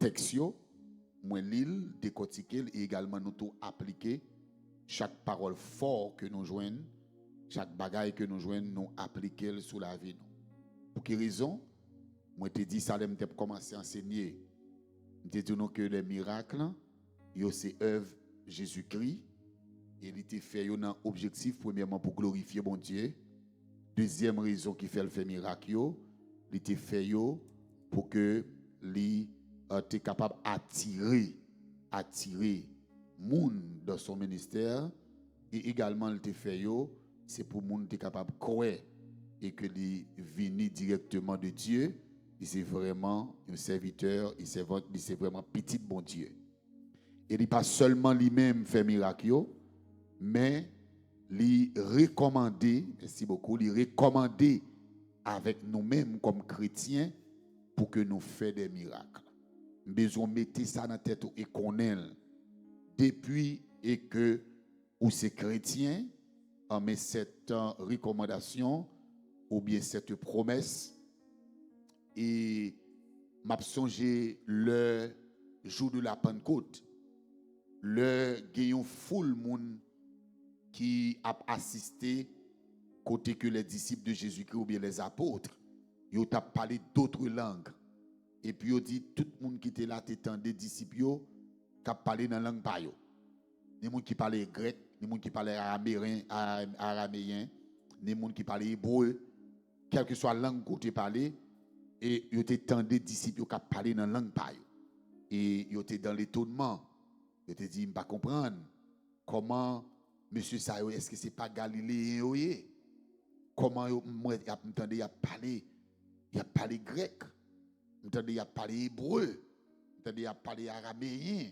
texte yo, moi l'île décortiquer et également nous tout appliquer chaque parole fort que nous joignons, chaque bagaille que nous joignons, nous appliquer sur la vie nous. Pour quelle raison? Moi te dit ça l'aime commencer à enseigner. Je dis nous que les miracles yo c'est œuvre Jésus-Christ et il était fait un objectif premièrement pour glorifier bon Dieu. Deuxième raison qui fait le fait miracle il était fait pour que lui était capable attirer monde dans son ministère et également il était fait c'est pour monde était capable de croire et que lui venu directement de Dieu, il c'est vraiment un serviteur, il c'est vraiment petit bon Dieu. Et il pas seulement lui-même fait miracle mais lui recommander, merci beaucoup, lui recommander avec nous-mêmes comme chrétiens pour que nous fassions des miracles. Besoin mettre ça dans la tête et qu'on ait depuis et que ou c'est chrétien, on met cette recommandation ou bien cette promesse et m'a songé le jour de la Pentecôte, le gayon full monde qui a assisté côté que les disciples de Jésus-Christ ou bien les apôtres, ils ont parlé d'autres langues. Et puis ils dit tout le monde qui était là, t'étant des disciples qui a parlé dans la langue pa yo. Les gens qui parlaient grec, les gens qui parlaient araméen, les gens qui parlaient hébreu, quelle que soit la langue que tu parlais, et ils étaient tant des disciples qui parlaient dans la langue pa yo. Et ils étaient dans l'étonnement. Ils étaient dit, je ne pas comprendre comment monsieur Sayo, est-ce que ce n'est pas Galiléen? Comment moi m'entendez il a parlé grec, m'entendez il a parlé hébreu, m'entendez il a parlé araméen.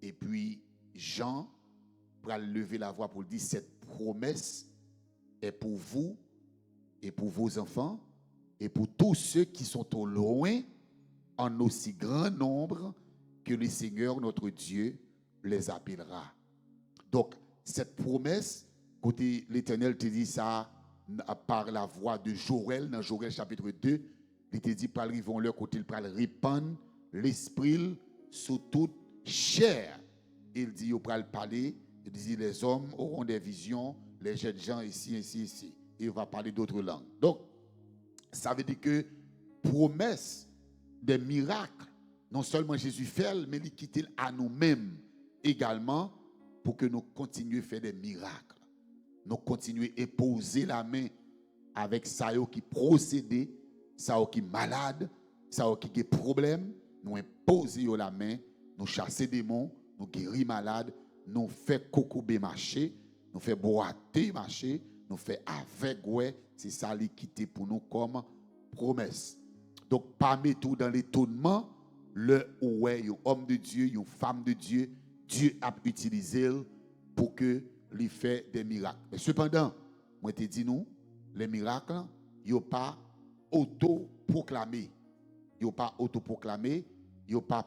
Et puis Jean va lever la voix pour dire cette promesse est pour vous et pour vos enfants et pour tous ceux qui sont au loin en aussi grand nombre que le Seigneur notre Dieu les appellera. Donc cette promesse, côté l'Éternel te dit ça par la voix de Joël, dans Joël chapitre 2, il te dit, par vont leur côté, il pral répandre l'esprit sur toute chair. Il dit, il pral parler, il dit, les hommes auront des visions, les jeunes gens ici. Et il va parler d'autres langues. Donc, ça veut dire que promesse des miracles, non seulement Jésus fait, mais il quitte à nous-mêmes également pour que nous continuions à faire des miracles. Nous continuons à poser la main avec ça qui procède, ça qui est malade, ça qui a problème. Nous imposons la main, nous chassons des démons, nous guérissons malades, nous faisons cocobé marcher, nous faisons boiter marcher, nous faisons avec ouais, c'est ça qui est pour nous comme promesse. Donc, parmi tout dans l'étonnement, le ouais, un homme de Dieu, une femme de Dieu, Dieu a utilisé pour que lui fait des miracles. Mais cependant, moi te dis nous, les miracles, ils ne sont pas auto-proclamés. Ils ne sont pas auto-proclamés, ils ne sont pas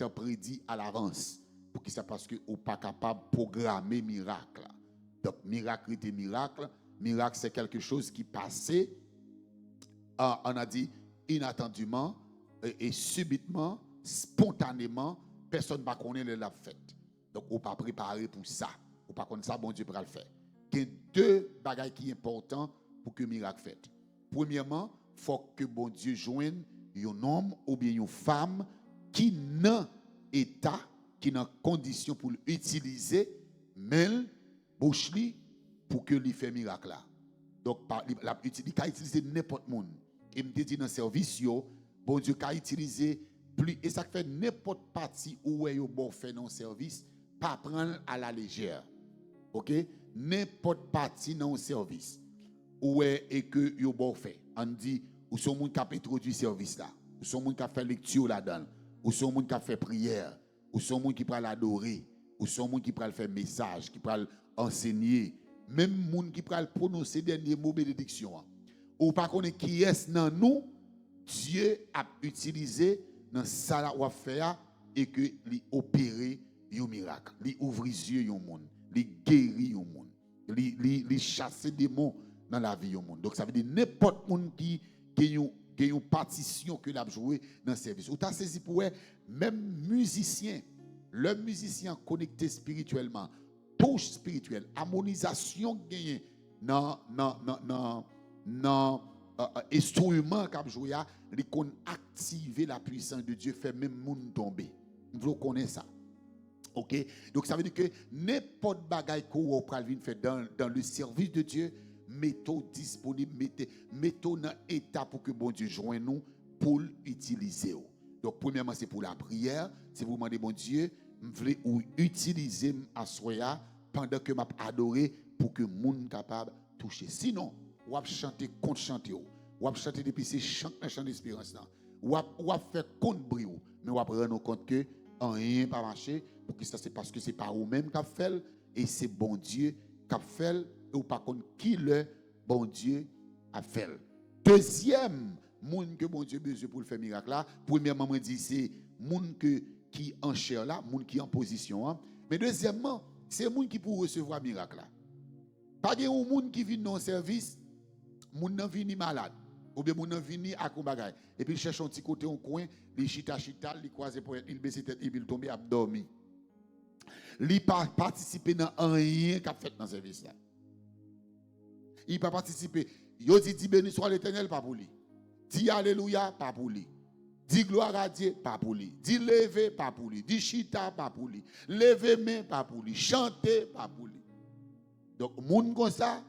prédits à l'avance. Pour qui ça? Parce que vous pas capable de programmer miracle. Donc, miracle est miracle. Miracle, c'est quelque chose qui passait, on a dit, inattendument et subitement, spontanément, personne ne va connaître la fête. Donc, on pas préparé pour ça. On pas connaître ça, bon Dieu pourra le faire. Il y a deux bagages qui sont importants pour que le miracle fait. Premièrement, il faut que bon Dieu joigne un homme ou bien une femme qui n'a état, qui n'a condition pour l'utiliser, mais bouche pour que lui fait miracle là. Donc, il peut utiliser n'importe monde. Et me dit dans le service, bon Dieu peut utiliser plus. Et ça fait n'importe partie où est bon fait dans le service, pas prendre à la légère. OK? N'importe partie dans le service où est et que yo bon fait. On dit, ou son monde qui a introduit le service là, ou son monde qui a fait lecture là-dedans, ou son monde qui a fait prière, ou son monde qui peut l'adorer, ou son monde qui peut faire message, qui peut enseigner, même monde qui peut prononcer dernier mot bénédiction. Ou pas connaître qui est dans nous, Dieu a utilisé dans ça ou faire et que lui opérer un miracle, lui ouvrir les yeux au monde, lui guérir au monde, lui chasser des démons dans la vie au monde. Donc ça veut dire n'importe monde qui a une une partition que l'a joué dans le service. Ou t'as saisi pour même musicien, le musicien connecté spirituellement, touche spirituelle, harmonisation gagné dans instrument qu'a joué, il qu'on activer la puissance de Dieu, fait même monde tomber. Vous connaissez ça. OK? Donc ça veut dire que n'importe bagaille qu'on va faire dans le service de Dieu, mettez disponible, mettez dans état pour que bon Dieu joigne nous pour l'utiliser. Donc premièrement c'est pour la prière, c'est vous demander bon Dieu, m'vle ou utiliser à soya pendant que m'a adorer pour que monde capable toucher. Sinon, ou va chanter contre chanter ou va chanter depuis ces chants d'espérance là. Ou va faire contre bruit mais on va prendre compte que rien pas marché pour que ça c'est parce que c'est pas vous même qui fait et c'est bon Dieu qui fait et ou pas contre qui le bon Dieu a fait. Deuxième monde que bon Dieu besoin pour le faire miracle là, premièrement on dit c'est monde qui en chair là, monde qui en position hein. Mais deuxièmement, c'est monde qui pour recevoir miracle là. Pas de monde qui vient dans service, monde nan vini malade. Ou bien moun nan vini à bagay et puis il cherche un petit côté un coin, il chita, il croise pour il baisse tête et il tombe à dormir. Il pas participer dans rien qu'a fait dans service là. Il pas participer. Yo dit béni soit l'Éternel pas pour lui. Dit alléluia pas pour lui. Dit gloire à Dieu pas pour lui. Dit lever pas pour lui. Dit chita pas pour lui. Lever main pas pour lui. Chanter pas pour lui. Donc moun comme ça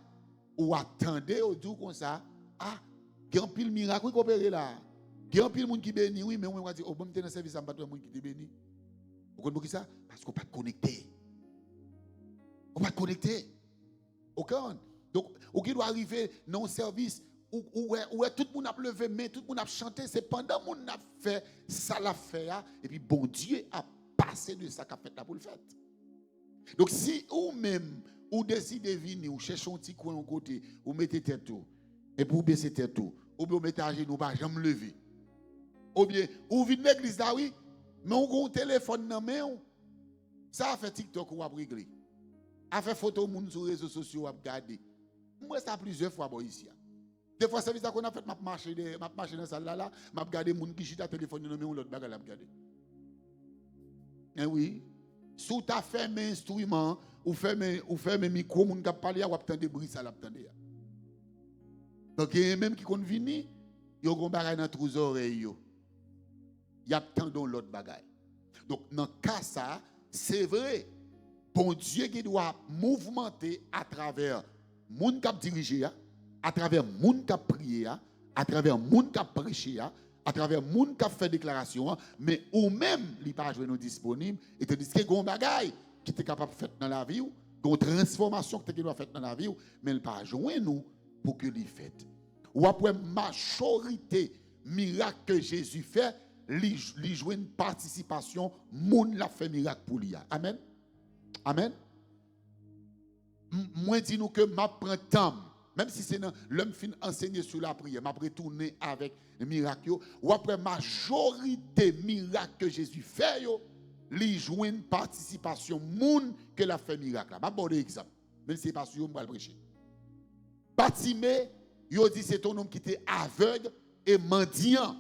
ou attendez au dit comme ça ah il y a un pile miracle qui opère là. Il y a un pile monde qui béni, oui, mais on va dire, oh, bon, dans le service, on va pas monde qui te béni. Vous comprenez ça? Parce qu'on ne peut pas connecter. On ne peut pas connecter. OK? Donc, on doit arriver dans un service où tout le monde a levé main, tout le monde a chanté. C'est pendant que on a fait ça, l'a fait. Et puis, bon Dieu a passé de ça qu'a fait là pour le faire. Donc, si vous-même, vous décidez de venir, vous cherchez un petit coin à côté, vous mettez tête tout. Et pour baisser tête tout, ou bien mettez à genoux, pas jamais lever. Ou bien, ou venez l'église là, oui, mais on a un téléphone dans la main, ça a fait TikTok ou a régler. A fait photo moun sur les réseaux sociaux, a regarder. Moi, ça a plusieurs fois ici. Des fois, service qu'on a fait, m'a marché dans la salle là, m'a regardé moun qui chita téléphone dans la main, l'autre bagarre l'a regardé. Eh oui, sous ta fait mes instruments, ou fait mes micro, moun qui parler, ou attendre des bruits, ça l'attendre. Donc, il y a même qui compte venir, il y a un bagage dans les oreilles. Il y a tant dans l'autre bagage. Donc, dans le cas ça, c'est vrai, bon Dieu qui doit mouvementer à travers le monde qui a dirigé, à travers le monde qui a prié, à travers le monde qui a prêché, à travers le monde qui a fait déclaration, mais ou même, il n'est pas disponible, et te dit qu'il y a un bagage qui est capable de faire dans la vie, une transformation qui doit faire dans la vie, mais il n'est pas joindre nous pour que l'il fait. Ou après majorité miracle que Jésus fait, il joue une participation, moun l'a fait miracle pour lui. Amen. Amen. Moi dis nous que m'a prend temps, même si c'est l'homme fin enseigner sur la prière, m'a retourner avec miracle ou après majorité miracle que Jésus fait yo, il joue une participation moun que l'a fait miracle. M'a donner exemple. Même si c'est pas sûr on va le prêcher. Batimé, il dit c'est un homme qui était aveugle et mendiant.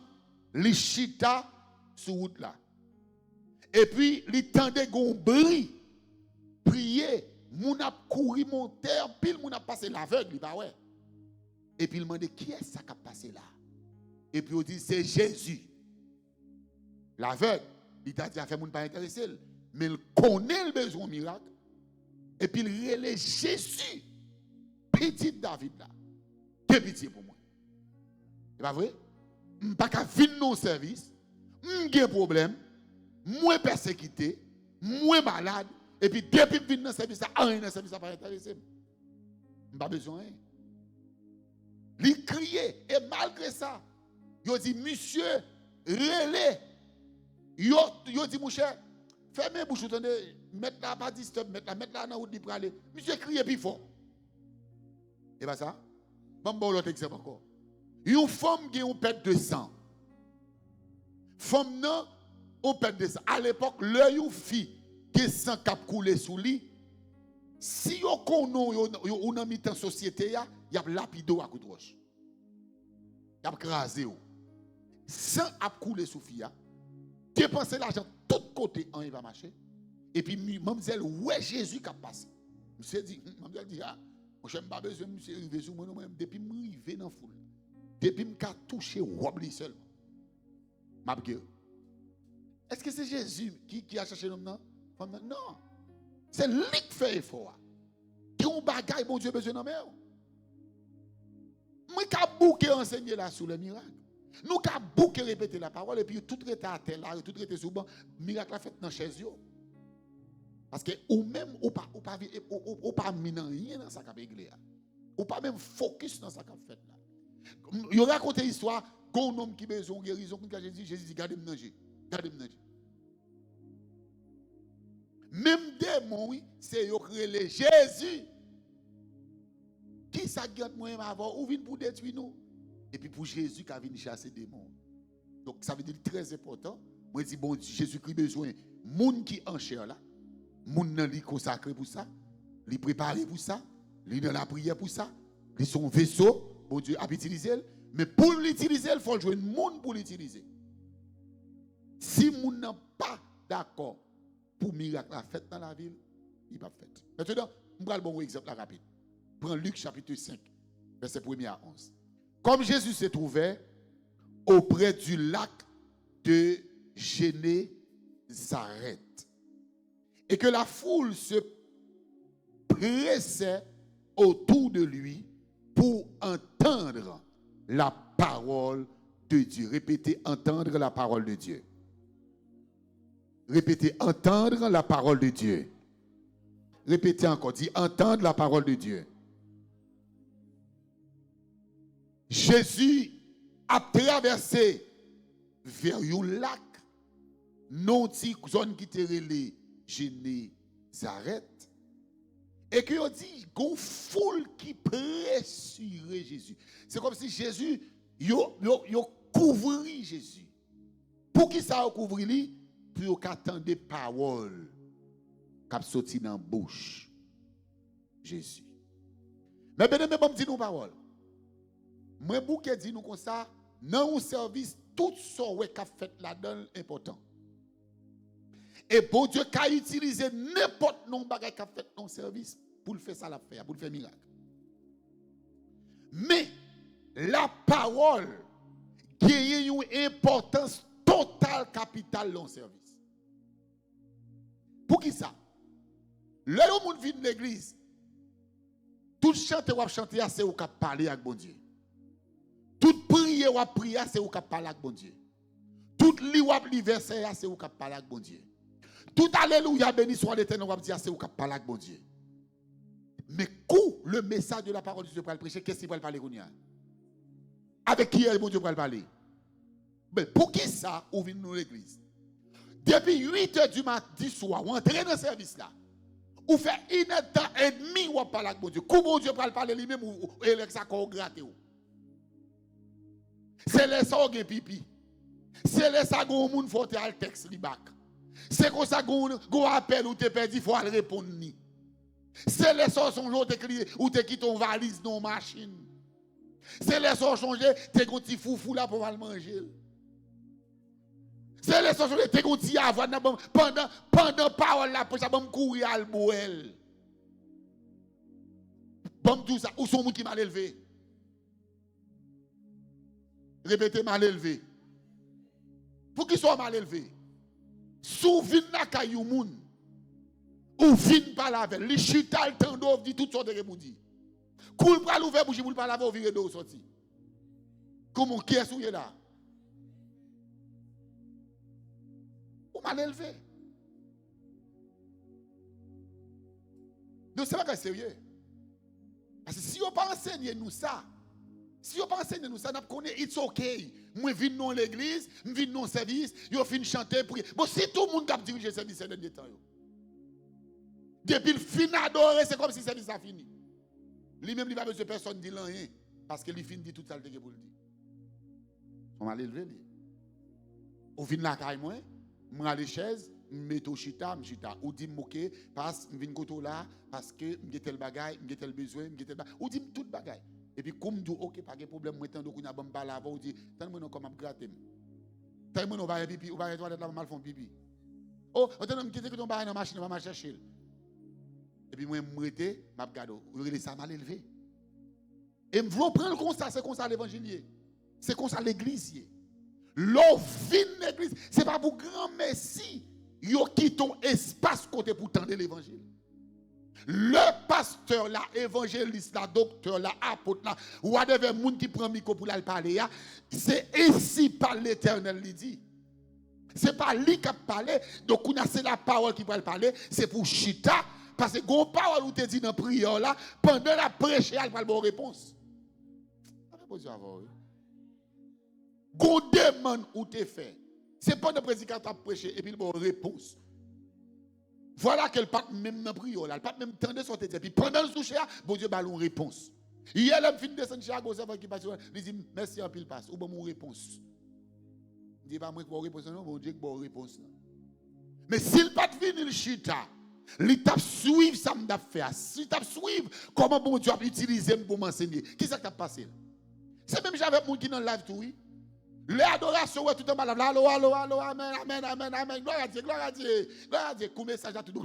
Il chita sur route là. Et puis, il tendait gon bris. Prier, moun a couru monter, pile moun a passé l'aveugle, il pas ouais. Et puis il demandait qui est ça qui a passé là? Et puis il dit c'est Jésus. L'aveugle, il t'a dit à faire moun pas intéressé, mais il connaît le besoin miracle. Et puis il relève Jésus. Petit David là. Quel pitié pour moi. C'est pas vrai? Je ne peux pas venir dans le service. Je un problème. Moins persécuté. Moins malade. Et puis depuis que je viens dans le service, rien dans le service, ça va intéresser. Je n'ai pas besoin. Il criait. Et malgré ça, il dit, monsieur, relais. Il dit, mon cher, fermez bouche, mettez là, pas disturb, mettez là dans la route pour aller. Monsieur criait plus fort. Et bien ça, je vais vous l'autre exemple encore. Une femme qui a une perte de sang. Femme non, on perte de sang. À l'époque, une fille qui a sang qui a coulé sous lui, si on connaît dans la société, il y a lapido à coup de roche. Il y a crasé. sans a couler sous fia, dépenser l'argent de tous côtés, on va marcher. Et puis, mademoiselle, ouais, Jésus qui a passé. Monsieur dit, mademoiselle dit, ah, moi, je n'ai pas besoin de me arriver sur moi, depuis que je suis arrivé dans la foule. Depuis que je suis touché, Wobli seulement. Est-ce que c'est Jésus qui a cherché l'homme? Non. C'est lui qui fait effort. Qui ont bagaille, bon Dieu, besoin de nous. Moi, qui a bouqué enseigner là sur le miracle. Nous, qui a bouqué répéter la parole, et puis tout était à terre là, tout était sous le banc. Miracle a fait dans la chaise. Parce que ou même, ou pas mis dans rien dans sa capéglé. Ou pas même focus dans sa cap fait là. Il y a raconté l'histoire qu'un homme qui a besoin de guérison, quand Jésus dit, gardez-moi manger. Gardez-moi manger. Même démon, oui, c'est les Jésus. Qui ça garde moi avant ou vient pour détruire nous? Et puis pour Jésus qui a venu chasser des démons. Donc ça veut dire très important. Moi je dis bon Jésus-Christ besoin monde qui en chair là. Monde nan li consacré pour ça, li préparé pour ça, li dans la prière pour ça, li son vaisseau, bon Dieu a utilisé, mais pour l'utiliser, il faut jouer monde pour l'utiliser. Si monde n'a pas d'accord pour miracle la fête dans la ville, il va fait. Maintenant, on va le bon exemple rapide. Prends Luc chapitre 5, verset 1 à 11. Comme Jésus s'est trouvé auprès du lac de Génézareth et que la foule se pressait autour de lui pour entendre la parole de Dieu. Répétez, entendre la parole de Dieu. Répétez, entendre la parole de Dieu. Répétez encore, dit entendre la parole de Dieu. Jésus a traversé vers un lac, non si zone qui était relée Génézareth, et que on dit une foule qui pressurait Jésus. C'est comme si Jésus yo couvrit Jésus. Pour qui ça a couvert lui? Pour qu'attendre des paroles qui sorti dans la bouche Jésus. Mais bien aimé, bon dit nous paroles. Moi bouquet dit nous comme ça, dans un service tout ce qu'a fait là-dedans important. Et bon Dieu qu'a utilisé n'importe non bagage qu'a fait dans service pour le faire ça la faire, pour le faire miracle. Mais la parole qui a une importance totale capitale dans le service. Pour qui ça? Le monde vient de l'église. Tout chante ou chanter c'est ou cap parler avec bon Dieu. Toute prière ou prier c'est ou cap parler avec bon Dieu. Toute li ou li verset c'est ou cap parler avec bon Dieu. Tout alléluia béni soit l'Éternel ou dire c'est ou cap parler avec bon Dieu. Mais quand le message de la parole de Dieu pour le prêcher, qu'est-ce qu'il va parler Kounia? Avec qui est bon Dieu pour le parler? Mais pour qui ça ou vient dans l'église? Depuis 8h du matin soir, ou entrer dans le service là. Ou fait 1h30 ou parler avec bon Dieu. Comment Dieu peut parler lui-même ou ça qu'on gratte ou. C'est les ça qui pipi. C'est les ça qu'on moun faut te al texte li back. C'est comme ça qu'on appelle ou te perdu faut aller répondre ni. C'est les ça son jour te crier ou te quitte ton valise dans machine. C'est les ça changer te gon ti foufou là pour aller manger. C'est les ça changer te gon ti avoir pendant parole là pour ça bon courir al boel. Bon tout ça ou son moun qui mal élevé. Répétez mal élevé. Pour qu'il soit mal élevé. Sou vin na kayou moun. Ou vin pa lavel. Li chital tando dit tout sorte de reboudi. Koul pral ouvert bouche pour pas laver ou virer d'eau sorti. Comment qui est souillé là? Ou mal élevé. Donc c'est pas sérieux. Parce que si on pas enseigner nous ça, si on pas enseigner nous ça, nous connaissons it's okay. Moi je viens dans l'église, je viens dans le service, je viens chanter, prier. Bon, si tout le monde a dirigé le service ces derniers temps, depuis le fin d'adorer, c'est comme si le service a fini. Lui-même, il n'a pas besoin de personne dire rien, parce qu'il finit dit tout ça pour le dire. On va l'élever. On vient la caille, moi, je vais à la chaise, je mets au chita, ou dit moquer, parce que je viens là, parce que je tel bagaille, je tel besoin, je tel bagaille, ou dit tout bagaille. Et puis, comme je dis, ok, pas de problème, moi, tant que je n'ai pas la voix, ou dit, tant que je n'ai pas gratter. T'as mon on va pipi, on va toilette là mal font pipi. Oh, on t'a quitter que ton bail dans machine, on va chercher. Et puis moi m'arrêter, m'a regarder, regarder ça mal élevé. Et me vouloir prendre comme ça, c'est comme ça l'évangile. C'est comme ça l'église. L'eau vine l'église, c'est pas pour grand messie. Yo quitte ton espace côté pour tendre l'évangile. Le pasteur, là, évangéliste, là, docteur, là, apôtre, là, whatever monde qui prend micro pour aller parler, c'est ainsi par l'Éternel lui dit. C'est pas lui qui a parlé, donc c'est la parole qui va parler, c'est pour chita, parce que gon parole ou te dit dans la prière là, pendant la prêche, elle va avoir réponse. Gon demande ou te fait. C'est pas le prédicateur qui a prêché et puis il va avoir réponse. Voilà qu'elle part même dans la prière, elle part même tendre son tête. Et puis pendant le souche, bon Dieu, une réponse. Hier, elle fin de descendre chez Agos, qui passe, il dit merci en pile passe, ou bon réponse. Il dit pas moi qui vais réponse, non, bon Dieu qui va réponse. Mais s'il pas venir le chita, il t'a suivre ça m'a fait. S'il t'a suivre comment bon Dieu a utilisé pour m'enseigner. Qui ça qui t'a passé? C'est même j'avais mon qui dans le live tout oui. L'adoration ouais tout en malade. Allo allo allo amen amen amen amen. Gloire à Dieu, gloire à Dieu. Gloire à Dieu. Comme message à tout.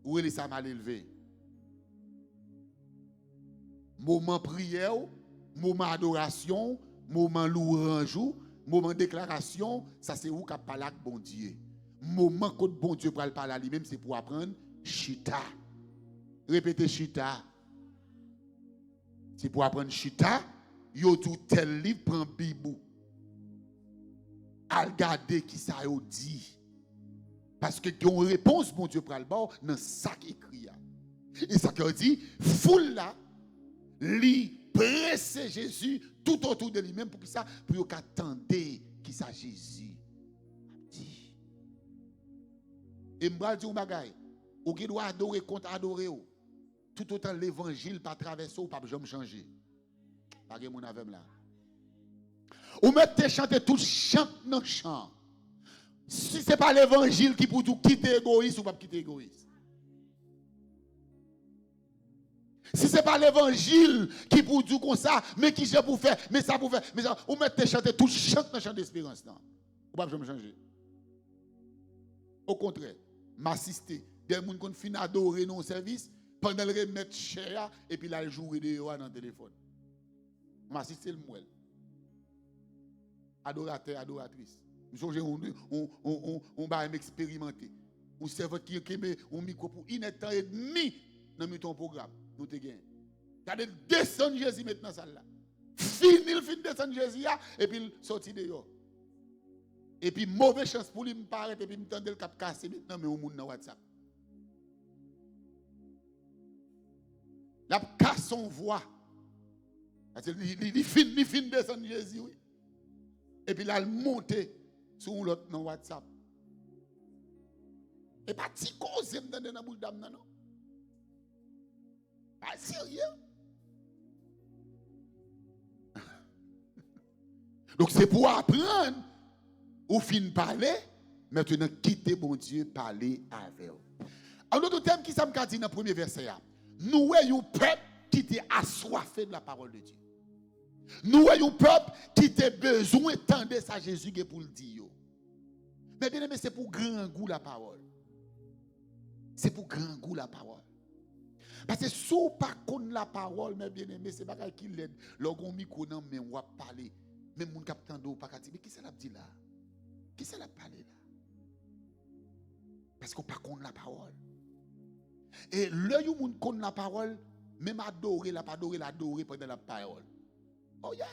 Où est ça mal élevé? Moment prière, moment adoration, moment louange, moment déclaration, ça c'est où qu'a parlé avec bon Dieu. Moment que bon Dieu pour parler à lui-même c'est pour apprendre chita. Répétez chita. C'est pour apprendre chita. Yo tout tel livre prend Bible. Al regarder qui ça yo dit. Parce que yon réponse bon Dieu pour le bord dans ça qui écrit. Et ça qui dit foule là li presser Jésus tout autour de lui-même pour que ça pour yo attendre qui ça Jésus dit. Et m'bral di ou bagay ou qui doit adorer contre adorer ou. Tout autant l'évangile pas traverser ou pas jamais changer. Pas que mon avec là. Ou mettez chanter tout chant dans chant. Si c'est pas l'évangile qui pour tout quitter égoïste ou pas quitter égoïste. Si c'est pas l'évangile qui pour tout comme ça, mais qui j'ai pour faire, mais ça pour faire, mais ça, ou mettez chanter tout chant dans chant d'espérance là. Ou pas jamais changer. Au contraire, m'assister des gens qui fin adorer nos services pendant le remettre cher et puis la jouer dehors dans le téléphone. M'assister le mouel. Adorateur, adoratrice. On va expérimenter. On serveur qui met un micro pour une heure et demie dans ton programme. Nous te gagnons. Regardez, descendre Jésus maintenant dans salle là. Fini le fin de descendre Jésus et puis sorti dehors. Et puis mauvaise chance pour lui me paraître et puis me tendre le cap cassé maintenant mais au monde dans WhatsApp. La casse son voix. Il fin de descendre Jésus oui. Et puis là il monte sur l'autre dans WhatsApp. Et pas si cause me donner dans bouche d'âme non. Pas sérieux. Donc c'est pour apprendre ou fin parler, maintenant quitter bon Dieu parler avec vous. Un autre thème qui ça me dit dans le premier verset nous voyons peuple qui était assoiffé de la parole de Dieu. Nous voyons peuple qui était besoin d'entendre ça Jésus pour le dire. Mais bien aimé, c'est pour grand goût la parole. C'est pour grand goût la parole. Parce que si vous pas connaître la parole, mais bien aimé, c'est pas qui l'aide. Lorsqu'on micro non mais on va parler. Même mon capitaine d'eau pas dire mais qui c'est l'a dit là? Qui c'est l'a parlé là? Parce qu'on pas connaît la parole. Et l'œil où on connaît la parole, même adorer la pas adorer pendant la parole. Oh yeah,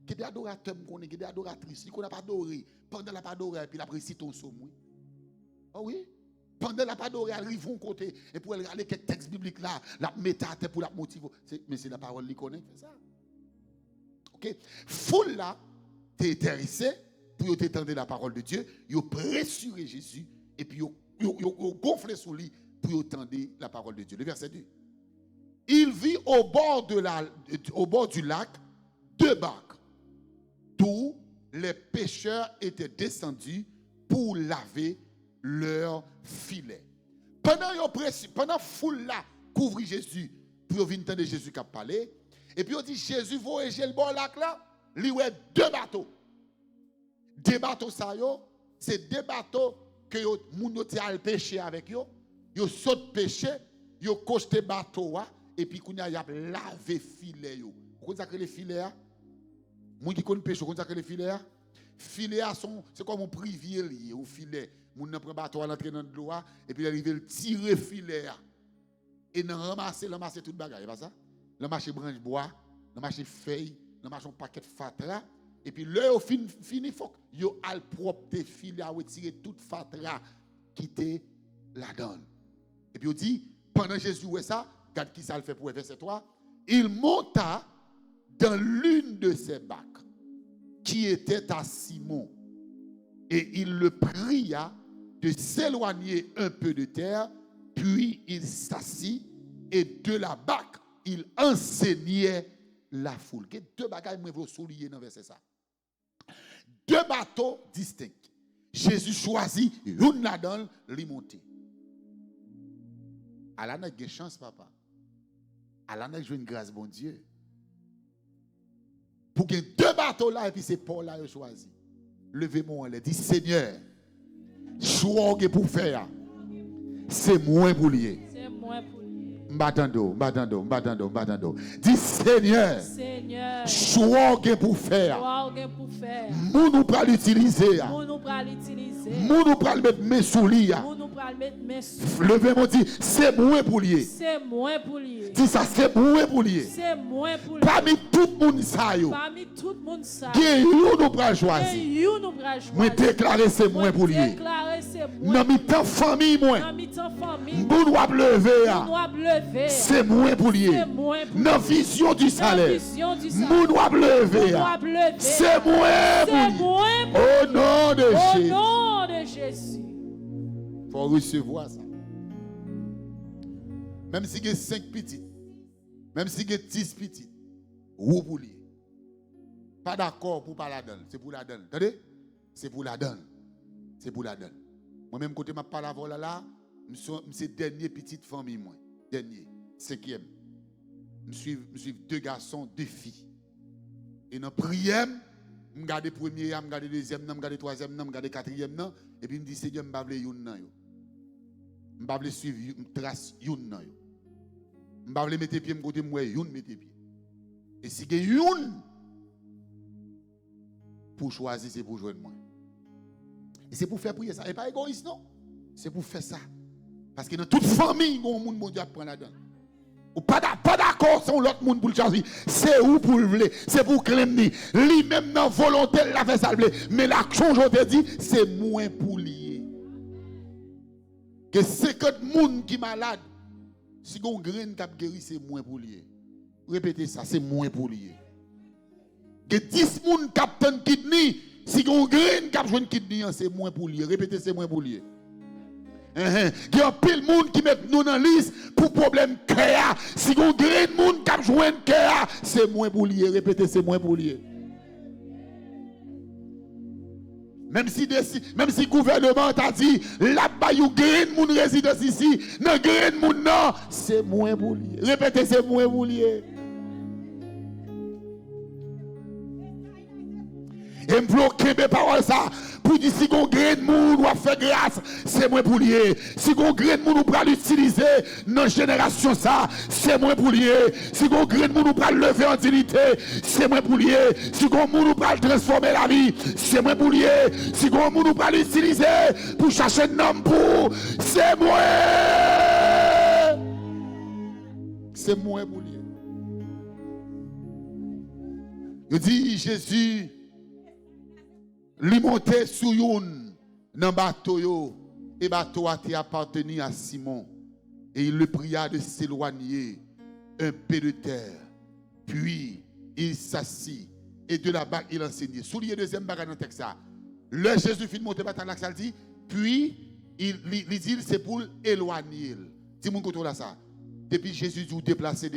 qui des adorateurs connaît, qui des adoratrices, qui n'a pas adoré pendant la pas adorer et puis la récite ton somme. Oh oui. Pendant la pas adorer, arrive un côté et pour aller quelques textes bibliques là, la mettre à terre pour la motiver. Mais c'est la parole qui connaît fait ça. OK? Foule là, t'es intéressé pour t'étendre la parole de Dieu, yo pressurer Jésus et puis yo gonfler sur lui pour entendre la parole de Dieu. Le verset 2. Il vit au bord du lac deux barques d'où les pêcheurs étaient descendus pour laver leurs filets. Pendant foule là couvrir Jésus pour venir entendre Jésus qui a parlé et puis on dit Jésus voyage le bord lac là, lui ouais deux bateaux. Deux bateaux ça yo, c'est deux bateaux que yo moun yo te al pêcher avec yo. Yo saute pêcher, yo cocheté bateau et puis kounya y a lavé filet yo. Vous connaissez que les filets moun qui connaît pêcher, vous connaissez que les filets filets sont c'est comme un privier lié au filet. Moun nan prend bateau à l'entrée dans l'eau et puis arrive le tirer filet et nan ramasser toute bagaille, pas ça? Ramasser branche bois, ramasser feuille, ramasser un paquet de fatra. Et puis, l'heure fini, faut yo al propre des filets à retirer toute fatra qui était là-dedans. Et puis, il dit, pendant Jésus, ouais ça, regarde qui ça le fait pour verset 3. Il monta dans l'une de ses barques qui était à Simon. Et il le pria de s'éloigner un peu de terre, puis il s'assit et de la barque, il enseignait la foule. Que deux bagages moi vous souligner dans verset ça. Deux bateaux distincts. Jésus choisit une là-dedans, lui monter. Allah n'a pas chance, papa. Allah n'a joué une grâce, bon Dieu. Pour qu'il y ait deux bateaux là, et puis c'est Paul là qui a choisi. Levez-moi, il dit Seigneur, choix pour faire, c'est moins pour lier. C'est moins pour lier. M'batando. Dis Seigneur, choix pour faire. Moun nous pral l'utiliser. Moun nous pral mettre mes souliers. Levez-moi dit c'est moins pour lier. Dis ça c'est moins pour lier. Parmi tout le monde ça yo. Qui nous pral choisir. Moi déclarer c'est moins pour lier. Dans mi temps famille moi. Moun doit lever. C'est moins pour lier. Dans vision du salaire. Moun doit lever. C'est moins pour lier. Au nom de Jésus. Il faut recevoir ça. Même si il y a 5 petits, même si il y a 10 petits, ou pour lier. Pas d'accord pour pas la donner. C'est pour la donner. Attendez? C'est pour la donner. C'est pour la donner. Moi-même, côté ma parole là, c'est dernier petite famille, moi. Dernier. 5e. Je suis 2 garçons, 2 filles. Et dans la prière, je regarde le premier, je regarde le deuxième, je regarde le troisième, je regarde le quatrième, et puis je me dis, Seigneur, je ne vais pas yon. Je ne vais pas suivre trace yon. Je ne vais pas mettre pieds, je vais mettre yon mettre pieds. Et si il y a yon, pour choisir, c'est pour joindre moi. Et c'est pour faire prier ça. Et pas égoïste, non? C'est pour faire ça. Parce que dans toute famille, il y a un monde qui prend là-dedans. Ou pas d'accord, c'est l'autre monde pour le choisir. C'est où pour le vouloir. C'est pour clamer. Lui-même, dans volonté, la fait ça. Mais l'action, je te dis, c'est moins pour lier. Que 50 personnes qui sont malades, si on grain qui guéri, c'est moins pour lier. Répétez ça, c'est moins pour lier. Que 10 personnes qui ont kidney, si on grain qui a joué kidney, c'est moins pour lier. Répétez, c'est moins pour lier. Il y a pile de monde qui met nous dans la liste pour problème cœur. Si on grain de monde qui a joué cœur, c'est moins pour lier. Répétez, c'est moins pour lier. Même si le gouvernement t'a dit, là-bas, il y a grain de monde résidence ici, dans grain de monde, non, c'est moins pour lier. Répétez, c'est moins pour lier. Et me bloquer mes paroles ça pour dire si on grain de monde doit faire grâce, c'est moins pour lier. Si on grain de monde nous pral l'utiliser dans génération ça, c'est moins pour lier. Si on grain de monde nous pral lever en dignité, c'est moins pour lier. Si on monde nous pral transformer la vie, c'est moins pour lier. Si on monde nous pral l'utiliser pour chercher un homme pour, c'est moins. C'est moins pour lier. Je dis Jésus lui monter sur une dans bateau yo et bateau a été appartenu à Simon et il le pria de s'éloigner un peu de terre, puis il s'assit et de la barque il enseignait. Soulier deuxième barque dans le texte ça. Le Jésus fit monter bateau là ça dit puis il dit c'est pour éloigner. Dis mon côté là ça. Depuis Jésus dit déplacer.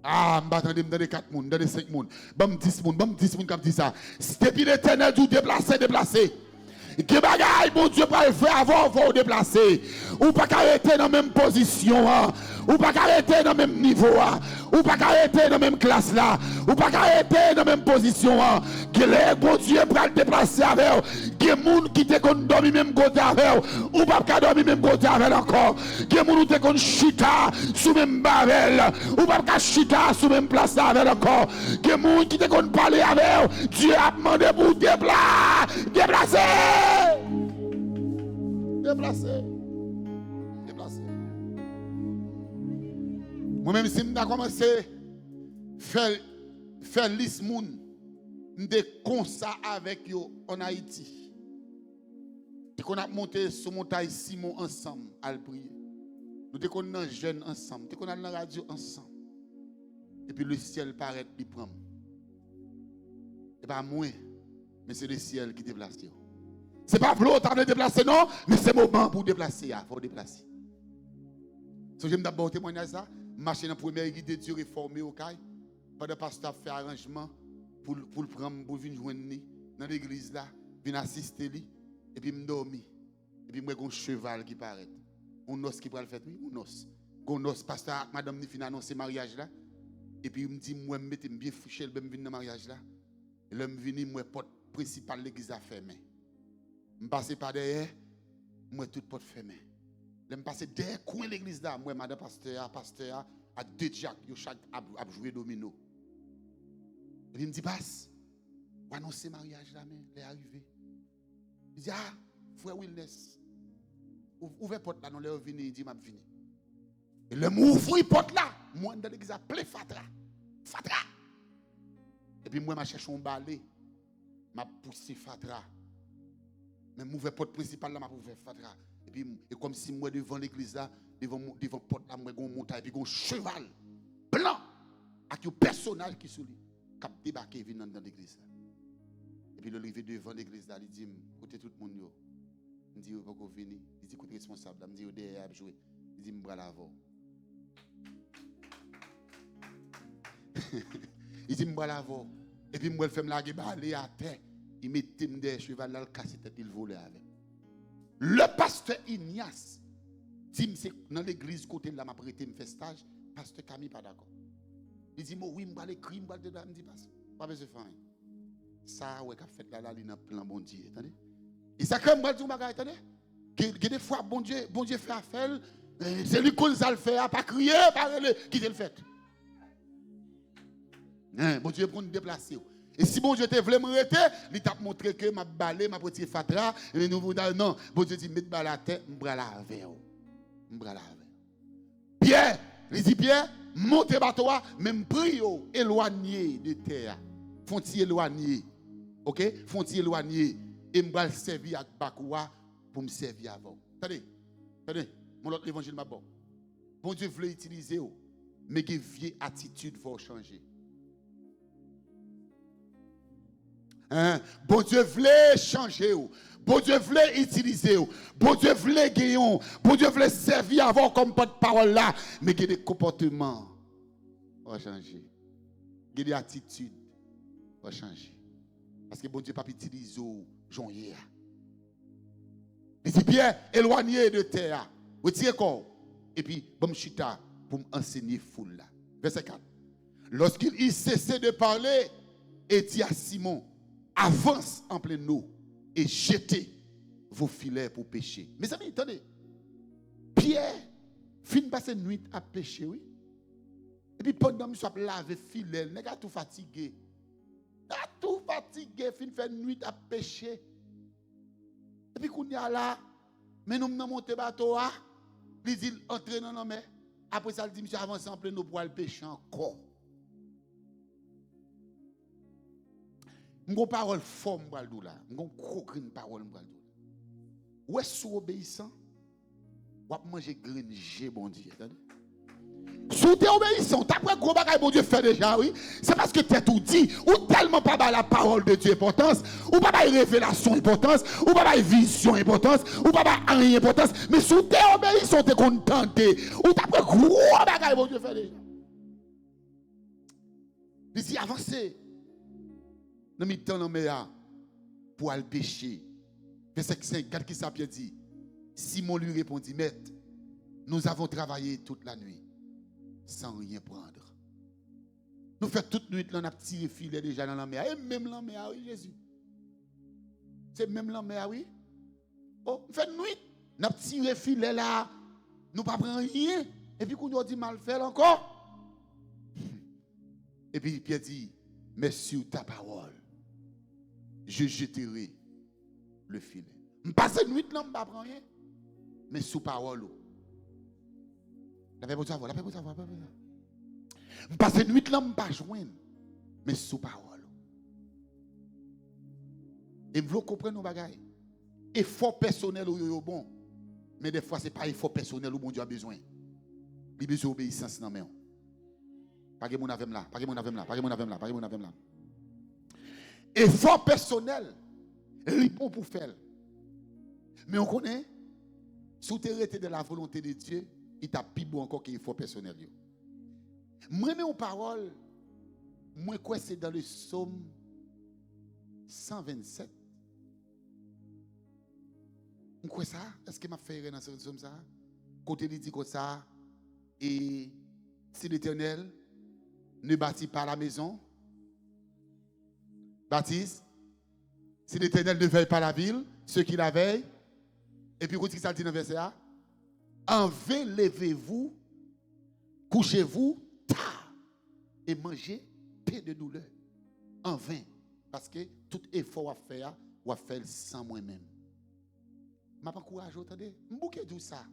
Ah, je m'attendais dans les 4 personnes, dans les 5 personnes, dans les 10 personnes qui dit ça. Depuis l'éternel dit déplacer. Que bagaille, mon Dieu, pour le faire avant, il faut déplacer. Ou pas arrêter dans la même position. Ou pas arrêter dans le même niveau. Ou pas arrêter dans la même classe là. Ou pas arrêter dans la même position. Que les bon Dieu pour le déplacer avec vous. Que les gens qui te qu'on dormi même côté avec vous. Ou pas dormir même côté avec encore. Que les gens qui te qu'on chita sous même barrel. Ou pas chita sous même place avec encore. Que les gens qui te qu'on parler avec vous. Dieu a demandé pour déplacer. Déplacer. Moi-même, si je commencé à faire liste moun, de comme ça avec yo en Haïti. Nous avons monté sur montagne Simon ensemble à le prier. Nous avons jeunes ensemble. Nous avons la radio ensemble. Et puis le ciel paraît de prendre. Ce n'est pas moi, mais c'est le ciel qui déplace. Ce n'est pas l'autre qui déplacer, non, mais c'est le moment pour déplacer. Il faut déplacer. So, j'aime d'abord témoigner ça. Marcher dans la première église de Dieu réformée au Caille. Pendant le pasteur fait arrangement pour le prendre, pour venir joindre dans l'église là, venir assister lui, et puis me dormir. Et puis moi, j'ai un cheval qui paraît. Un os qui va le faire, oui, un os. Un os, pasteur, madame, ni fin annoncer mariage là. Et puis il me dit, moi, je me bien fouché, je venir dans le mariage là. Et là, je viens, moi, porte principale de l'église à fermer. Je passe par derrière, moi, toute porte fermée. Je passe derrière coin de l'église là, moi, madame pasteur, à deux jacks, chaque a joué domino. Et puis il me dit, passe, on annoncer mariage là, mais il est arrivé. Il dit, ah, frère Wilness, ouvrez la porte là, non, il est venu, il dit, m'a venu. Et le mot ouvre la porte là, moi, dans l'église, appelé Fatra. Fatra. Et puis moi, je cherche un balai, je poussé Fatra. Mais m'ouvre la porte principale là, je ouvert Fatra. Et puis, et comme si moi, devant l'église là, devant la porte là, moi, j'ai un montagne, et puis un cheval blanc, avec un personnage qui est sur lui, qui a débarqué et vient dans l'église là. Et puis, le arrivé devant l'église là, il dit, écoutez tout le monde, il dit, vous pouvez venir. Il dit, écoutez responsable, il dit, vous derrière jouer. Il dit, je vais l'avant. Il dit, je vais l'avant. Et puis, je vais faire la aller à terre. Il mettait des chevaux là, le casse tête, il volait avec. Le pasteur Ignace dit, c'est dans l'église côté là, m'a prêté, me fait stage. Pasteur Camille pas d'accord. Il dit, oui, je vais l'écrire, je vais le dire. Il dit, pas besoin de faire. Ça, ouais, qu'a fait là, il a plan bon Dieu. Attendez. Et ça, comme moi, je dis, attendez. Que des fois, bon Dieu fait affaire. C'est lui qui le fait, pas crier, pas qui te le fait. Bon Dieu pour nous déplacer. Et si bon Dieu te voulait m'arrêter, il t'a montré que ma balai, ma petite fatra, et nous vous disons non, bon Dieu dit, mettez balle à terre, je vais la avec. Pierre, il dit Pierre, montez bateau, même brio, éloigné de terre. Font-ils éloigner. OK? Font-ils éloigner. Et je vais servir avec Bakoua pour me servir avant. Attendez, mon autre évangile m'a bon. Bon Dieu voulait utiliser, mais que vieille attitude va changer. Bon Dieu voulait changer. Bon Dieu voulait utiliser. Bon Dieu voulait gagner. Bon Dieu voulait servir avant comme pas de parole là. Mais que des comportements vont changer. Que des attitudes vont changer. Parce que bon Dieu pas utiliser Jean-Hier. Il dit Pierre, éloigné de terre. Retirez corps. Et puis, bon chita pour m'enseigner foule là. Verset 4. Lorsqu'il cessait de parler, et dit à Simon, avance en pleine eau et jetez vos filets pour pêcher. Mes amis, attendez. Pierre fin passer nuit à pêcher, oui. Et puis pendant que je suis lavé filet, il n'est tout fatigué. Il est tout fatigué, fin fait nuit à pêcher. Et puis quand il y a là, mais nous avons monté bateau, il dit entrer dans la mer. Après ça, il dit monsieur avance en pleine eau pour aller pêcher encore. Mon parole forme baldou là, mon croquine parole baldou. Ou est sous obéissant, ou manger granger bon Dieu, attendez. Sous t'es obéissant, t'as pas gros bagage bon Dieu fait déjà oui, c'est parce que t'es tout dit, ou tellement pas la parole de Dieu importance, ou pas révélation importance, ou pas vision importance, ou pas rien importance, mais sous t'es obéissant t'es contenté, ou t'as pas gros bagage bon Dieu fait déjà. Il dit avancez. Nous mettons dans mer pour aller pêcher. Verset 5, qu'est-ce qui ça dit? Simon lui répondit, maître, nous avons travaillé toute la nuit sans rien prendre. Nous faisons toute nuit, là, on a tiré filet déjà dans la mer. Et même la mer, oui, Jésus. C'est même la mer, oui. Oh, fait nuit, on a tiré filet là. Nous ne prenons rien. Et puis, qu'on a dit mal faire encore. Et puis, Pierre dit, mais sur ta parole, je jetterai le filet. Je passe la nuit, là, je ne prends rien. Mais sous parole. La paix pour savoir, la paix pour savoir, la paix pour savoir. Je passe la nuit, là, je ne pas joindre. Mais sous parole. Et vous comprenez nos bagailles. Effort personnel ou bon. Mais des fois, ce n'est pas effort personnel où mon Dieu a besoin. Il a besoin d'obéissance dans main. Pas que mon avem là, pas que mon avem là, pas que mon avem là, pas que mon avem là. Effort personnel, répond pour faire. Mais on connaît, sous terre de la volonté de Dieu, il t'a plus bon encore qu'effort personnel. Moi, mes paroles, moi, quoi, c'est dans le psaume 127. Quoi ça? Est-ce que m'a fait dans ce psaume ça? Côté il dit comme ça, et si l'Éternel ne bâtit pas la maison, bâtisse. Si l'Éternel ne veille pas la ville, ceux qui la veillent. Et puis, qu'est-ce qu'il dit dans le verset A? En vain levez-vous, couchez-vous, tard, et mangez pain de douleur. En vain. Parce que tout effort à faire, on va faire sans moi-même. Je n'ai pas courage, attendez. Je ne dis pas ça.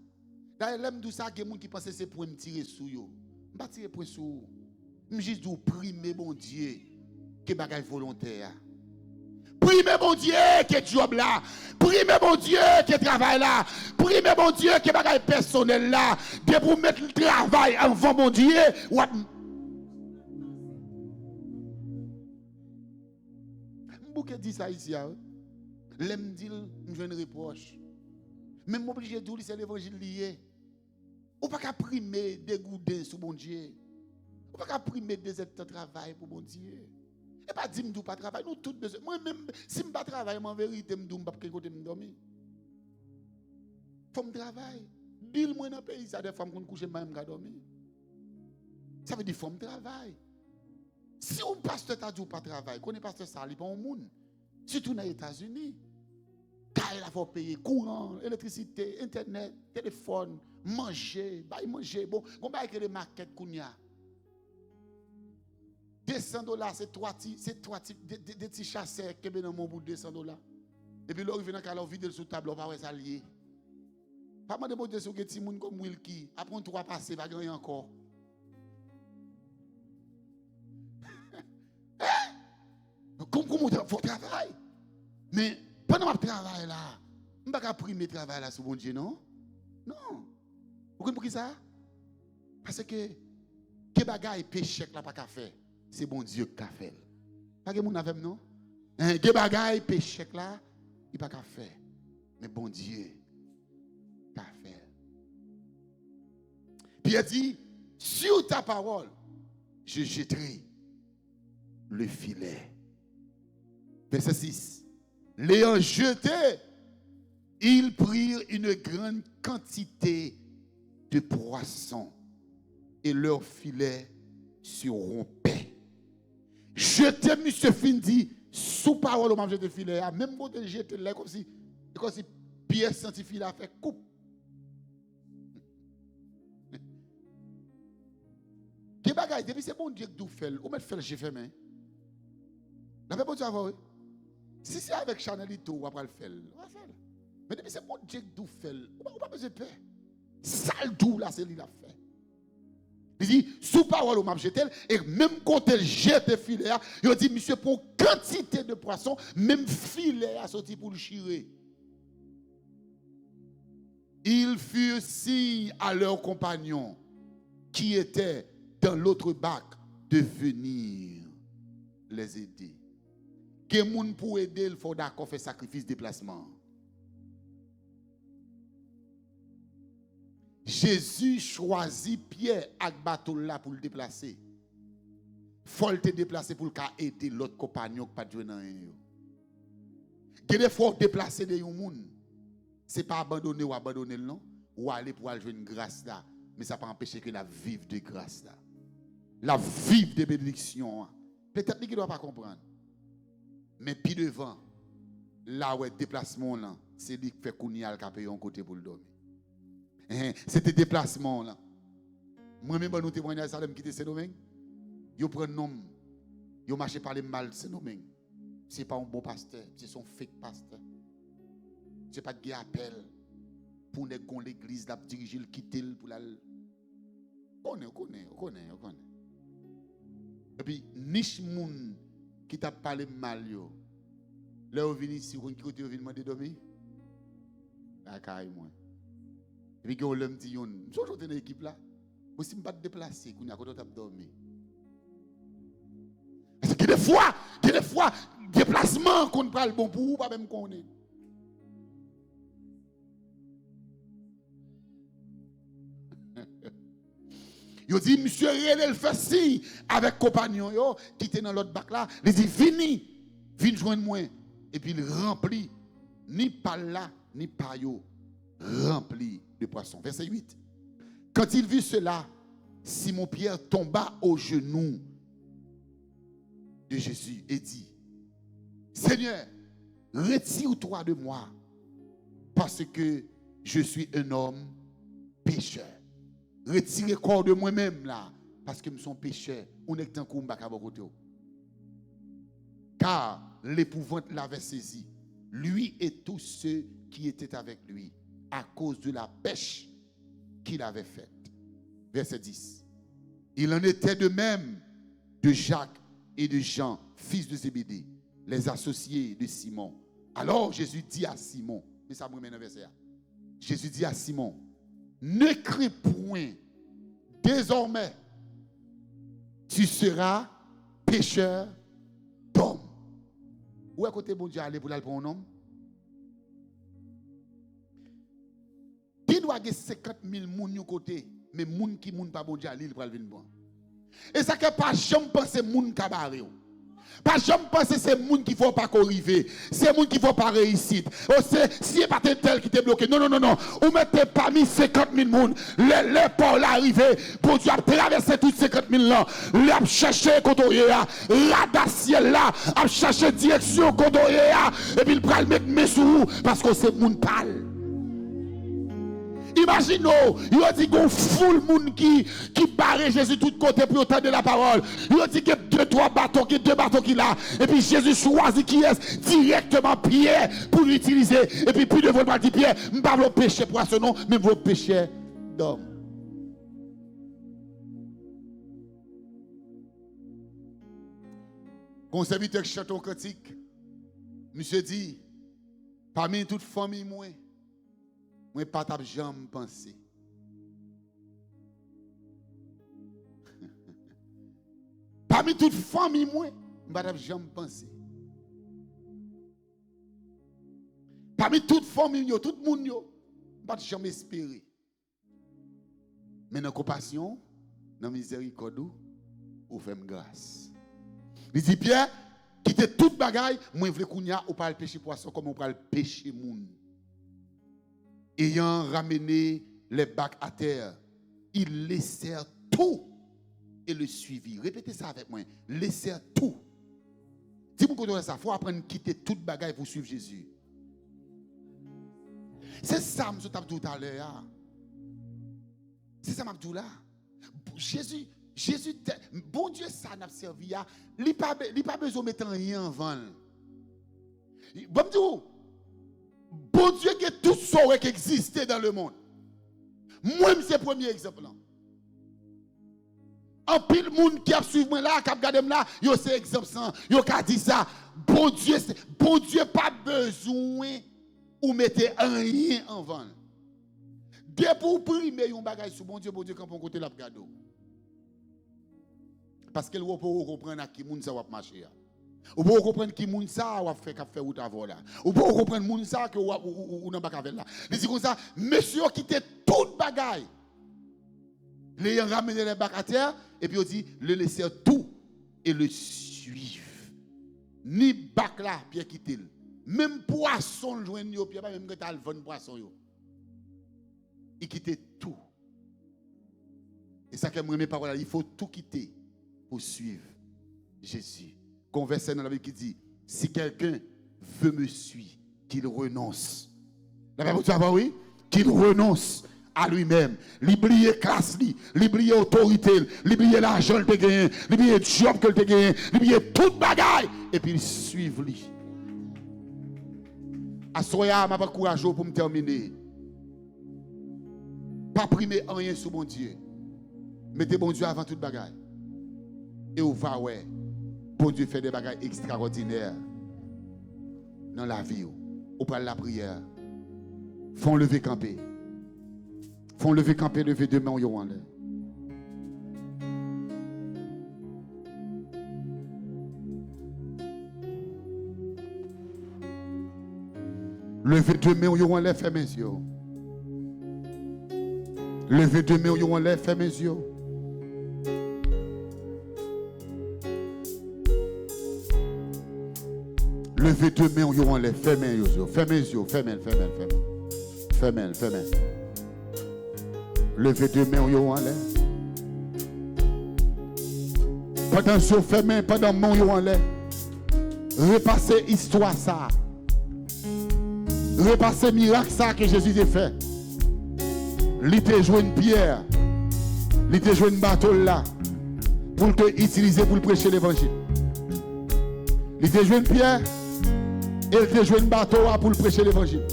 D'ailleurs, je dis ça, il y a des gens qui pensent que c'est pour me tirer sur eux. Je ne pas tirer pour eux. Je juste dis primer mon Dieu, que bagaille volontaire. Primer mon Dieu, que job là. Primer mon Dieu, que travail là. Primer mon Dieu, que bagaille personnel là. De pour mettre le travail avant mon Dieu. Je dis ça ici. L'aime dit, je ne reproche. Même obligé de dire, c'est l'évangile lié. On ne peut pas primer des goudins sur mon Dieu. On ne peut pas primer des actes de travail pour mon Dieu. Et pas dire que je ne pas travailler. Nous tous besoin. Moi-même, si je ne pas travailler, en vérité, je ne peux pas dormir. Il faut que je travaille. Bill, moi, dans le pays, ça des femmes qui couchent, même pas dormir. Ça veut dire qu'il faut que je travaille. Si un pasteur t'a dit pas travailler, qu'on est pasteur ça, il n'est pas au monde. Surtout dans les États-Unis. Car il faut payer courant, électricité, internet, téléphone, manger, manger. Bon, on va écrire les maquettes qu'on y a. $200, c'est trois types de petits chasseurs qui sont dans mon bout de $200. Et puis là, il vient dans le vide sous table, on va voir ça lié. Pas mal de monde sur des petits gens comme Wilkie. Après, on va passer, va gagner encore. Comment il faut travailler? Mais pendant le travail là, je ne peux pas primer le travail là sur mon Dieu, non? Non. Vous comprenez ça? Parce que, que bagaille péché là pas qu'à faire, c'est bon Dieu qui a fait. Pas que mon avec non? Que bagaille péché là, il pas qu'à faire. Mais bon Dieu qui a fait. Puis il dit, sur ta parole, je jetterai le filet. Verset 6. L'ayant jeté, ils prirent une grande quantité de poissons et leur filet se rompait. Jeter, monsieur Fin dit, sous parole, on jeté le filet, même quand il jette là, comme si Pierre scientifique a fait coupe. Qui bagaille, depuis c'est bon Dieu que vous faites, ou mettre fait le chef main. La fait bon Dieu avoir, oui. Si c'est avec Chanelito, on va le faire. Mais depuis c'est bon Dieu que vous faites, on va pas besoin de peur. Sale doux là, c'est lui qui l'a fait. Il dit, sous parole, on m'a jeté, et même quand elle jette le filet, il dit, monsieur, pour quantité de poissons, même filet a sorti pour le chirer. Ils furent signes à leurs compagnons qui étaient dans l'autre bac de venir les aider. Quelqu'un pour aider, il faut d'accord faire sacrifice déplacement. Jésus choisit Pierre avec bateau là pour le déplacer. Il faut le déplacer pour aider l'autre compagnon qui pas de dans rien. Il faut déplacer des gens. Ce n'est pas abandonner ou abandonner non, ou aller pour aller jouer une grâce là mais ça pas empêcher que la vive de grâce là. La vive de bénédiction. Peut-être qu'il ne doit pas comprendre. Mais puis devant, là où est déplacement là, c'est lui qui fait qu'on y a le payer un côté pour le dormir. C'était déplacement là. Moi-même, nous témoignons ça, je me quitter Saint-Domingue. Yo prend nom, yo marché par les mal Saint-Domingue. C'est pas un bon pasteur, c'est son fake pasteur. C'est pas de appel pour l'église d'ap diriger le quitter pour la on connaît. Et puis niche moun qui t'a parlé mal yo. Là on vient ici, on qui côté on vient demander dormir. La caille moi. Et puis on l'aime dit on, toujours dans l'équipe là. Moi si me pas déplacer, qu'on a côté t'a dormir. Parce que des fois déplacement qu'on parle bon pour ou pas même connaît. Il dit, monsieur Renel fait si avec compagnon yo, qui était dans l'autre bac là. Il dit, viens joindre moi. Et puis il remplit, ni par là, ni par yo, rempli de poissons. Verset 8. Quand il vit cela, Simon-Pierre tomba aux genoux de Jésus et dit, Seigneur, retire-toi de moi, parce que je suis un homme pécheur. Retirez corps de moi-même là, parce que je suis pécheur. On est en coup côté. Car l'épouvante l'avait saisi, lui et tous ceux qui étaient avec lui, à cause de la pêche qu'il avait faite. Verset 10. Il en était de même de Jacques et de Jean, fils de Zébédée, les associés de Simon. Alors Jésus dit à Simon, mais ça me ramène un verset. Jésus dit à Simon, ne crains point, désormais, tu seras pécheur d'hommes. Où est côté bon Dieu aller pour aller pour un homme? Qui doit avoir 50 000 moun côté, mais moun qui moun pas bon Dieu aller pour aller bon. Et ça que pas jamais penser moun cabaret. Pas jamais penser c'est moun qui faut pas arriver, c'est moun qui faut pas réussir. Si pas tel qui t'est bloqué. Non. Ou mettez parmi 50 000 moun, les Paul arrivé pour Dieu a traversé toutes 50 000 là. Il a cherché côté là, ciel là, a cherché direction côté là et puis il pral mettre mes sous parce que c'est moun parle. Imaginez, il a dit qu'on foule moun qui barre Jésus tout côté pour entendre la parole. Il a dit que deux bateaux qui là. Et puis Jésus choisit qui est directement Pierre pour l'utiliser. Et puis plus de votre dit Pierre, je ne vais pas pécher poissonnon, mais vos péchés d'homme. Quand serviteur chante au cantique, monsieur dit, parmi toute famille, moi pas t'a jamais pensé. Parmi toute famille, moi pas jamais pensé. Parmi toute famille, tout le monde, pas jamais espéré. Mais dans la compassion, dans la miséricorde, ou fait grâce. Il dit Pierre, quittez toute bagaille, moi je veux qu'on y a ou pas le péché poisson comme on peut le péché moun. Ayant ramené les bacs à terre, ils laissèrent tout et le suivirent. Répétez ça avec moi. Laissèrent tout. Dis-moi ça, il faut apprendre à quitter toute bagaille pour suivre Jésus. C'est ça que je t'ai dit tout à l'heure. C'est ça que je t'ai dit là. Jésus, bon Dieu, ça n'a servi à. Il n'a pas besoin de mettre rien en vent. Bon Dieu, qui est tout ce qui existait dans le monde. Moi, c'est le premier exemple. En pile monde qui a suivi moi là, qui a regardé là, yo c'est exemple ça, yo qui dit ça. Bon Dieu pas besoin ou mettre rien en vent. Dès pour primer un bagage sur bon Dieu quand on côté la regarder. Parce qu'elle va comprendre à qui moun ça va marcher. Ou pour comprendre qui moun ça va faire ou t'avoir là. Ou pour comprendre moun ça que ou nan pas avec là. Il dit comme ça, monsieur qui était tout bagaille. Les ont ramené les bacs à terre et puis on dit le laisser tout et le suivre. Ni bac là Pierre quitter. Même poisson joindre Pierre pas même que t'as le vendre poisson yo. Il quittait tout Et ça que moi mes paroles, il faut tout quitter pour suivre Jésus. Qu'on verset dans la Bible qui dit, si quelqu'un veut me suivre, qu'il renonce. La Bible dit, oui, qu'il renonce à lui-même. L'oublier classe, l'oublier autorité, l'oublier l'argent qu'il a gagné, l'oublier le job qu'il a gagné, l'oublier toute bagaille. Et puis il suivre lui. À ce moment-là, je vais courageux pour me terminer. Pas primer rien sur mon Dieu. Mettez bon Dieu avant toute bagaille. Et vous va ouais. Bon Dieu fait des bagailles extraordinaires dans la vie. Ou par la prière. Font lever camper. Font lever camper, lever deux mains en l'air. Levez deux mains en l'air, fermez les yeux. Levez deux mains en l'air, fermez les yeux. Levez deux mains en l'air, fermez les yeux. Fermez les yeux, fermez. Levez deux mains en l'air. Pendant que vous fermez, pendant que vous en l'air, repassez l'histoire ça. Repassez le miracle ça que Jésus a fait. Il a joué une pierre. Il a joué une bateau là. Pour te utiliser pour prêcher l'évangile. Il a joué une pierre. Et il a joué une bateau pour prêcher l'évangile.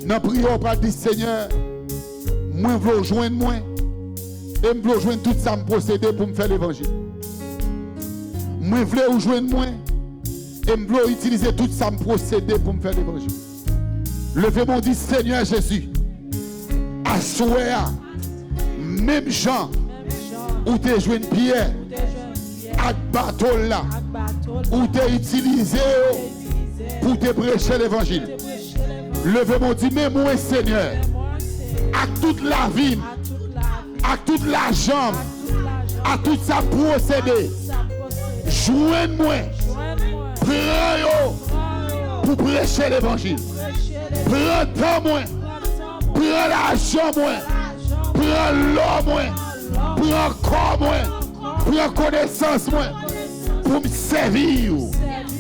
Dans la prière, pas dit Seigneur, moi je veux rejoindre moi. Et je veux rejoindre tout ça me procéder pour me faire l'évangile. Moi je veux rejoindre moi. Et je veux utiliser tout ça me procéder pour me faire l'évangile. Levez-moi dit Seigneur Jésus. Assoya, même Jean, où tu as joué une pierre, avec bateau là, où tu as utilisé pour te prêcher l'évangile. Levez-moi dit, mais moi Seigneur, à toute la vie, à toute la jambe, à tout ça procédé, joigne-moi, prends-yo pour prêcher l'évangile. Prends-moi. Prends l'argent, moi. Prends l'eau, moi. Prends corps, moi. Prends connaissance, moi. Pour me servir.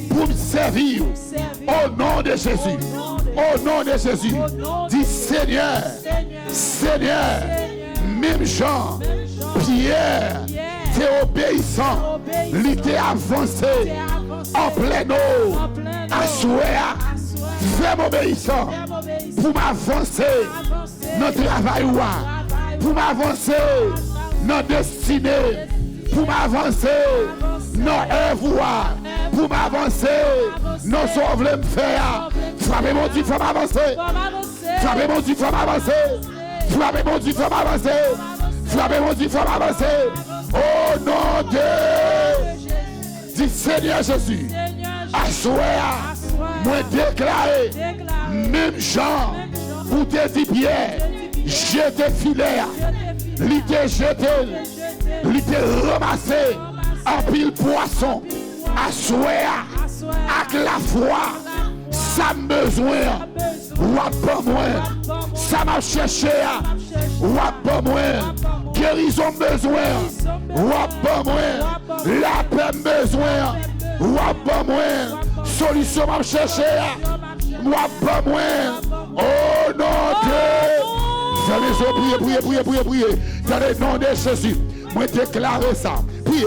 Pour me servir. Au nom de Jésus. Au nom de Jésus. Dis Seigneur. Seigneur. Même Jean. Pierre. T'es obéissant. Il t'est avancé. En pleine eau. Assoya. Fais obéissant. Pour m'avancer dans le travail, pour m'avancer dans la destinée, pour m'avancer dans l'œuvre, pour m'avancer dans ce que je veux me faire. Frappez mon Dieu, faut m'avancer. Frappez mon Dieu, faut m'avancer. Frappez mon Dieu, faut m'avancer. Frappez mon Dieu, faut m'avancer. Au nom de du Seigneur Jésus, assoya, moi déclaré. Même Jean, où t'es dit Pierre, jeté filet, il t'est jeté, il t'est ramassé en pile poisson, assoya, avec la foi, ça m'a besoin, ou pas moins, ça m'a cherché, ou pas moins, guérison besoin, ou pas moins, la paix besoin, ou pas moins, solution m'a cherché. Moi pas moins. Oh non Dieu. J'allais prier. Dans le nom de Jésus. Moi déclarer ça. Priez.